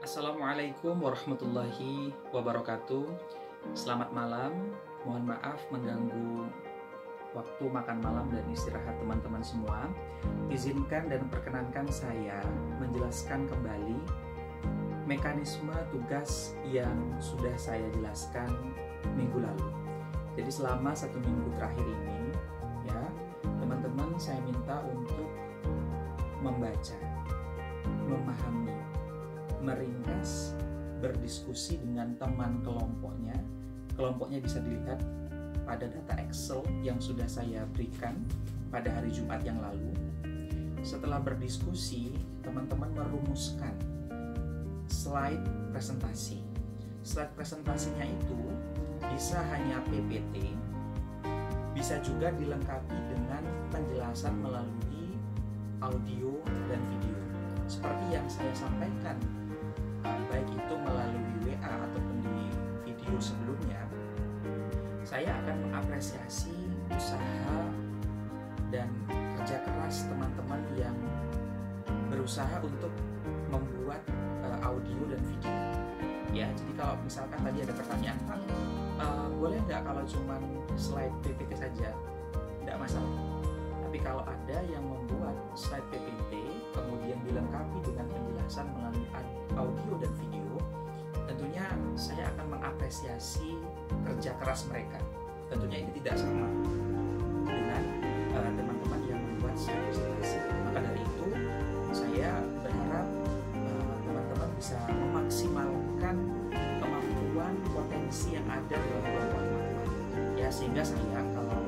Assalamualaikum warahmatullahi wabarakatuh. Selamat malam. Mohon maaf mengganggu waktu makan malam dan istirahat teman-teman semua. Izinkan dan perkenankan saya menjelaskan kembali mekanisme tugas yang sudah saya jelaskan minggu lalu. Jadi selama 1 minggu terakhir ini, ya, teman-teman saya minta untuk membaca, memahami, meringkas, berdiskusi dengan teman kelompoknya. Kelompoknya bisa dilihat pada data Excel yang sudah saya berikan pada hari Jumat yang lalu. Setelah berdiskusi, teman-teman merumuskan slide presentasi. Slide presentasinya itu bisa hanya PPT, bisa juga dilengkapi dengan penjelasan melalui audio dan video. Seperti yang saya sampaikan, baik itu melalui WA ataupun di video sebelumnya, saya akan mengapresiasi usaha dan kerja keras teman-teman yang berusaha untuk membuat audio dan video. Ya, jadi kalau misalkan tadi ada pertanyaan, Pak, boleh nggak kalau cuma slide PPT saja? Nggak masalah. Tapi kalau ada yang membuat slide PPT kemudian dilengkapi dengan penjelasan melalui audio dan video, tentunya saya akan mengapresiasi kerja keras mereka. Tentunya ini tidak sama dengan teman-teman yang membuat slide presentasi. Maka dari itu, saya berharap teman-teman bisa memaksimalkan kemampuan potensi yang ada dalam kelompok teman-teman. Ya, sehingga saya kalau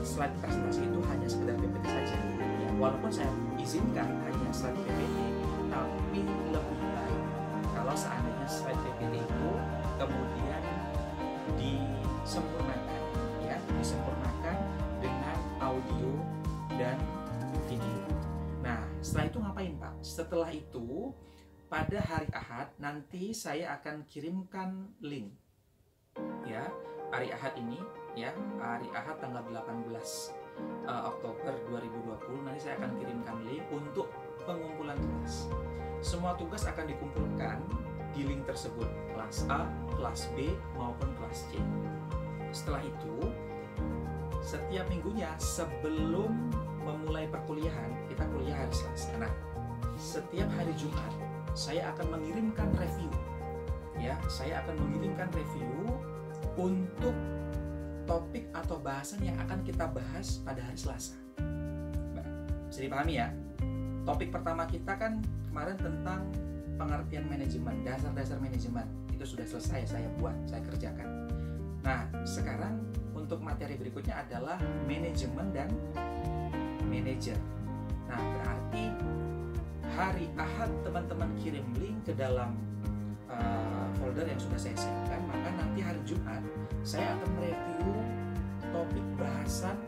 slide presentasi itu hanya sekedar PPT saja. Ya, walaupun saya izinkan hanya slide PPT, tapi lebih baik kalau seandainya slide PPT itu kemudian disempurnakan, ya, disempurnakan dengan audio dan video. Nah, setelah itu ngapain, Pak? Setelah itu pada hari Ahad nanti saya akan kirimkan link, ya, hari Ahad ini, ya, hari Ahad tanggal 18 Oktober 2020 nanti saya akan kirimkan link untuk pengumpulan tugas. Semua tugas akan dikumpulkan di link tersebut, kelas A, kelas B, maupun kelas C. Setelah itu, setiap minggunya sebelum memulai perkuliahan, kita kuliah hari Selasa. Nah, setiap hari Jumat saya akan mengirimkan review. Ya, saya akan mengirimkan review untuk topik atau bahasan yang akan kita bahas pada hari Selasa. Bisa dipahami ya? Topik pertama kita kan kemarin tentang pengertian manajemen, dasar-dasar manajemen. Itu sudah selesai, saya buat, saya kerjakan. Nah, sekarang untuk materi berikutnya adalah manajemen dan manajer. Nah, berarti hari Ahad teman-teman kirim link ke dalam folder yang sudah saya siapkan, maka nanti hari Jumat saya akan mereview topik bahasan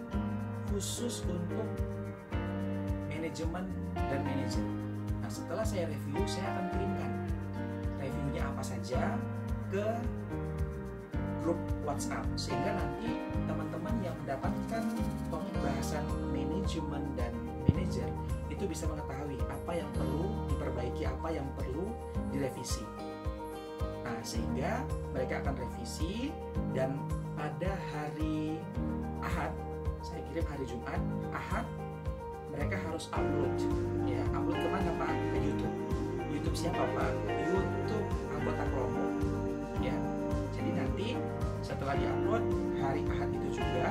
khusus untuk manajemen dan manajer. Nah, setelah saya review, saya akan kirimkan reviewnya apa saja ke grup WhatsApp, sehingga nanti teman-teman yang mendapatkan topik bahasan manajemen dan manajer itu bisa mengetahui apa yang perlu diperbaiki, apa yang perlu direvisi. Nah, sehingga mereka akan revisi dan pada hari Ahad, saya kirim hari Jumat, Ahad mereka harus upload, ya, upload kemana, Pak? Ke YouTube. YouTube siapa, Pak? YouTube anggota kelompok, ya. Jadi nanti setelah diupload hari Ahad itu juga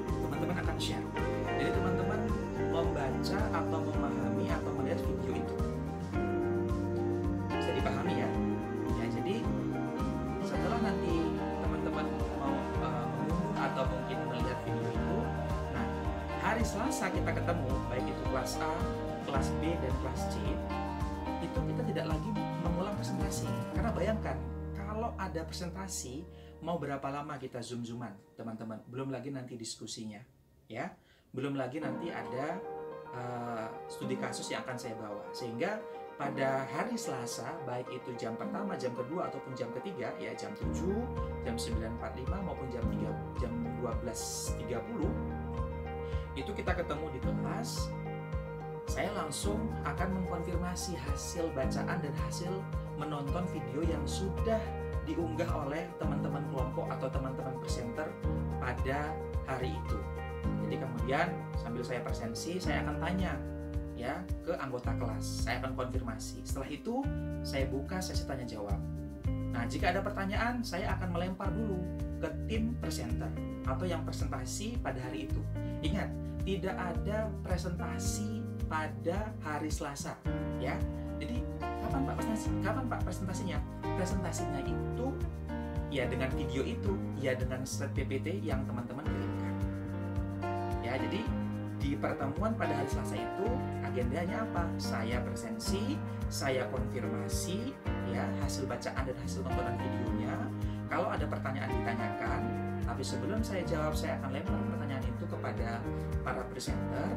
teman-teman akan share. Jadi teman-teman membaca atau memahami atau melihat video itu. Bisa dipahami ya? Ya, jadi setelah nanti teman-teman mau mengunduh atau mungkin melihat video itu, nah, hari Selasa kita ketemu, baik itu kelas A, kelas B, dan kelas C, itu kita tidak lagi mengulang presentasi. Karena bayangkan, kalau ada presentasi, mau berapa lama kita zoom-zooman, teman-teman? Belum lagi nanti diskusinya, ya. Belum lagi nanti ada studi kasus yang akan saya bawa. Sehingga pada hari Selasa, baik itu jam pertama, jam kedua, ataupun jam ketiga, ya jam 7, jam 9.45, maupun jam 12.30, itu kita ketemu di kelas saya langsung akan mengkonfirmasi hasil bacaan dan hasil menonton video yang sudah diunggah oleh teman-teman kelompok atau teman-teman presenter pada hari itu. Jadi kemudian sambil saya presensi, saya akan tanya ya ke anggota kelas, saya akan konfirmasi. Setelah itu saya buka sesi tanya jawab. Nah, jika ada pertanyaan, saya akan melempar dulu ke tim presenter atau yang presentasi pada hari itu. Ingat, tidak ada presentasi pada hari Selasa, ya. Jadi, kapan Pak presentasinya? Presentasinya itu ya dengan video itu, ya dengan slide PPT yang teman-teman kirimkan. Ya, jadi di pertemuan pada hari Selasa itu agendanya apa? Saya presensi, saya konfirmasi ya hasil bacaan dan hasil tontonan videonya. Kalau ada pertanyaan ditanyakan, tapi sebelum saya jawab saya akan lempar pertanyaan itu kepada para presenter.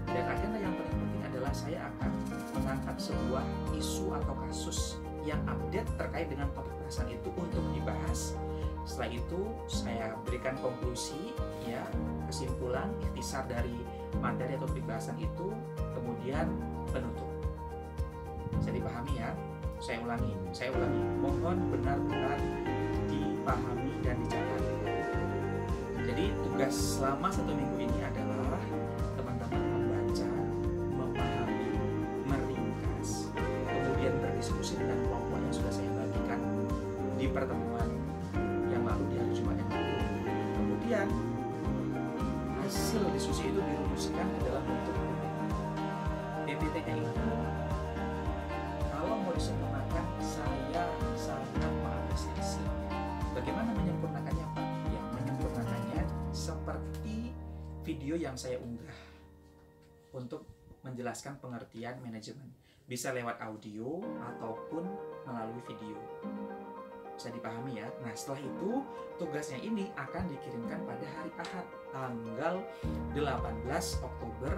Dan agenda yang paling penting adalah saya akan mengangkat sebuah isu atau kasus yang update terkait dengan topik bahasan itu untuk dibahas. Setelah itu saya berikan konklusi ya, kesimpulan, ikhtisar dari materi atau topik bahasan itu, kemudian penutup. Bisa dipahami ya? Saya ulangi. Mohon benar-benar dipahami dan dicatat. Jadi tugas selama 1 minggu ini adalah teman-teman membaca, memahami, meringkas, kemudian berdiskusi dengan kelompok yang sudah saya bagikan di pertemuan yang lalu di hari Jumat yang lalu. Kemudian hasil diskusi itu dirumuskan ke dalam bentuk PPT-nya itu. Kalau mau disempurnakan, saya sangat mengapresiasi. Bagaimana menyempurnakannya, Pak? Ya, menyempurnakannya seperti video yang saya unggah untuk menjelaskan pengertian manajemen. Bisa lewat audio ataupun melalui video. Bisa dipahami ya. Nah, setelah itu tugasnya ini akan dikirimkan pada hari Ahad tanggal 18 Oktober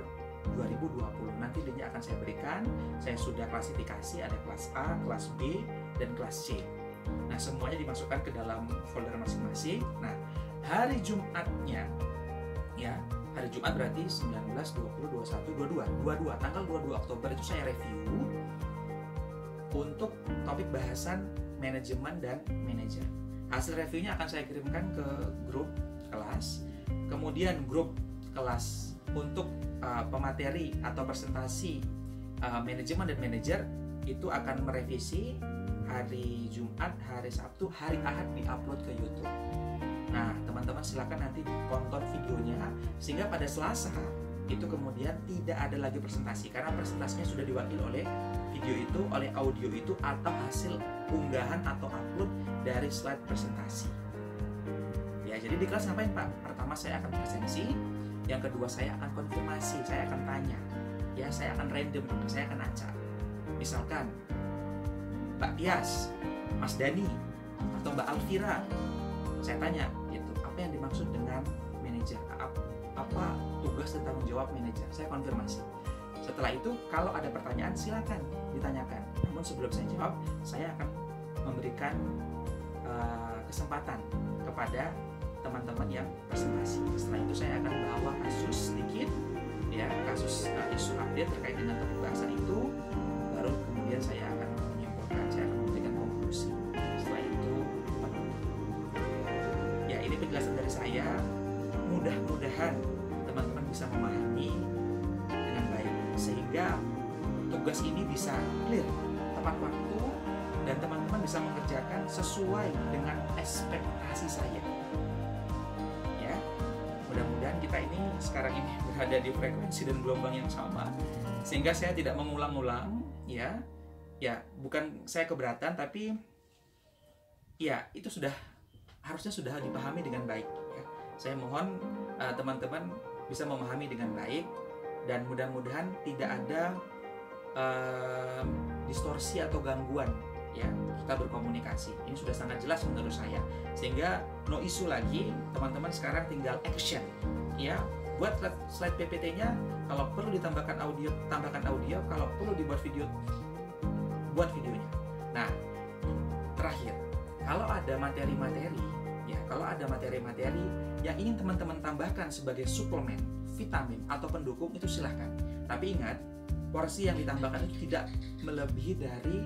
2020. Nanti linknya akan saya berikan. Saya sudah klasifikasi, ada kelas A, kelas B, dan kelas C. Nah, semuanya dimasukkan ke dalam folder masing-masing. Nah, hari Jumatnya ya, hari Jumat berarti 19, 20, 21, 22. Tanggal 22 Oktober itu saya review untuk topik bahasan manajemen dan manajer. Hasil reviewnya akan saya kirimkan ke grup kelas. Kemudian grup kelas untuk pemateri atau presentasi manajemen dan manajer itu akan merevisi hari Jumat, hari Sabtu, hari Ahad diupload ke YouTube. Nah, teman-teman silakan nanti tonton videonya sehingga pada Selasa itu kemudian tidak ada lagi presentasi karena presentasinya sudah diwakili oleh video itu, oleh audio itu, atau hasil unggahan atau upload dari slide presentasi. Ya, jadi di kelas ngapain Pak? Pertama saya akan presensi, yang kedua saya akan konfirmasi, saya akan tanya, ya saya akan random, saya akan acak. Misalkan Mbak Tias, Mas Dani, atau Mbak Alvira, saya tanya, itu apa yang dimaksud dengan manajer? Apa tugas dan tanggung jawab manajer? Saya konfirmasi. Setelah itu, kalau ada pertanyaan, silakan ditanyakan. Namun sebelum saya jawab, saya akan memberikan kesempatan kepada teman-teman yang presentasi. Setelah itu, saya akan bawa kasus sedikit, ya, kasus isu update terkait dengan topik bahasan itu. Baru kemudian saya akan menyimpulkan, saya akan memberikan konklusi. Setelah itu, ya, ini penjelasan dari saya. Mudah-mudahan teman-teman bisa memahami dengan baik sehingga tugas ini bisa clear, tepat waktu, dan teman-teman bisa mengerjakan sesuai dengan ekspektasi saya. Ya, mudah-mudahan kita ini sekarang ini berada di frekuensi dan gelombang yang sama sehingga saya tidak mengulang-ulang, ya, bukan saya keberatan, tapi ya itu harusnya sudah dipahami dengan baik. Saya mohon teman-teman bisa memahami dengan baik dan mudah-mudahan tidak ada distorsi atau gangguan ya kita berkomunikasi. Ini sudah sangat jelas menurut saya. Sehingga no issue lagi, teman-teman sekarang tinggal action ya. Buat slide PPT-nya, kalau perlu ditambahkan audio, tambahkan audio, kalau perlu dibuat video, buat videonya. Nah, terakhir, kalau ada materi-materi yang ingin teman-teman tambahkan sebagai suplemen vitamin atau pendukung itu silahkan. Tapi ingat, porsi yang ditambahkan itu tidak melebihi dari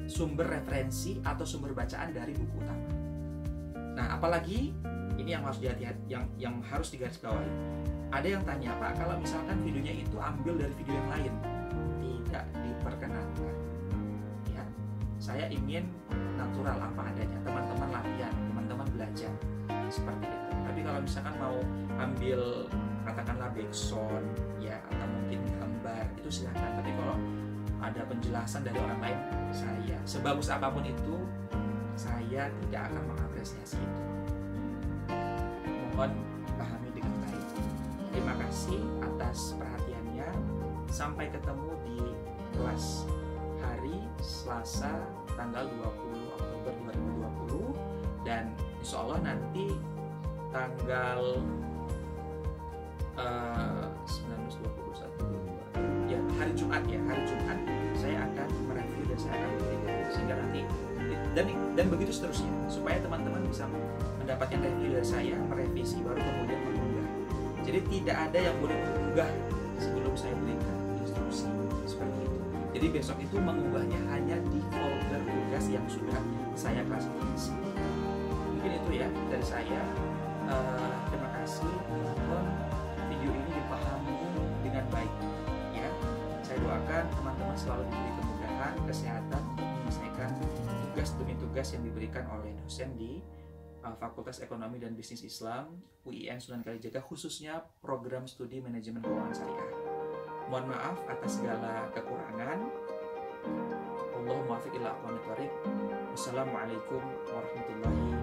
sumber referensi atau sumber bacaan dari buku utama. Nah, apalagi ini yang harus dihati-hati, yang harus digarisbawahi. Ada yang tanya, Pak, kalau misalkan videonya itu ambil dari video yang lain, tidak diperkenankan. Ya, saya ingin natural apa adanya. Teman-teman latihan, teman-teman belajar seperti itu. Tapi kalau misalkan mau ambil katakanlah backsound, ya, atau mungkin gambar, itu silakan. Tapi kalau ada penjelasan dari orang lain, saya sebagus apapun itu, saya tidak akan mengapresiasi itu. Mohon pahami dengan baik. Terima kasih atas perhatiannya. Sampai ketemu di kelas hari Selasa tanggal 20 Oktober 2020, dan insya Allah nanti tanggal 19, 20, 21, 22, ya hari Jumat saya akan mereview dan saya akan berikan, sehingga nanti dan begitu seterusnya, supaya teman-teman bisa mendapatkan review dari saya, merevisi, baru kemudian mengunggah. Jadi tidak ada yang boleh mengunggah sebelum saya berikan instruksi seperti itu. Jadi besok itu mengunggahnya hanya di folder tugas yang sudah saya klasifikasi. Mungkin itu ya dari saya. Terima kasih. Mohon video ini dipahami dengan baik. Ya, saya doakan teman-teman selalu diberi kemudahan, kesehatan untuk menyelesaikan tugas demi tugas yang diberikan oleh dosen di Fakultas Ekonomi dan Bisnis Islam UIN Sunan Kalijaga, khususnya program studi manajemen keuangan syariah. Mohon maaf atas segala kekurangan. Allahumma muwaffiq ila aqwamit thoriq. Wassalamualaikum warahmatullahi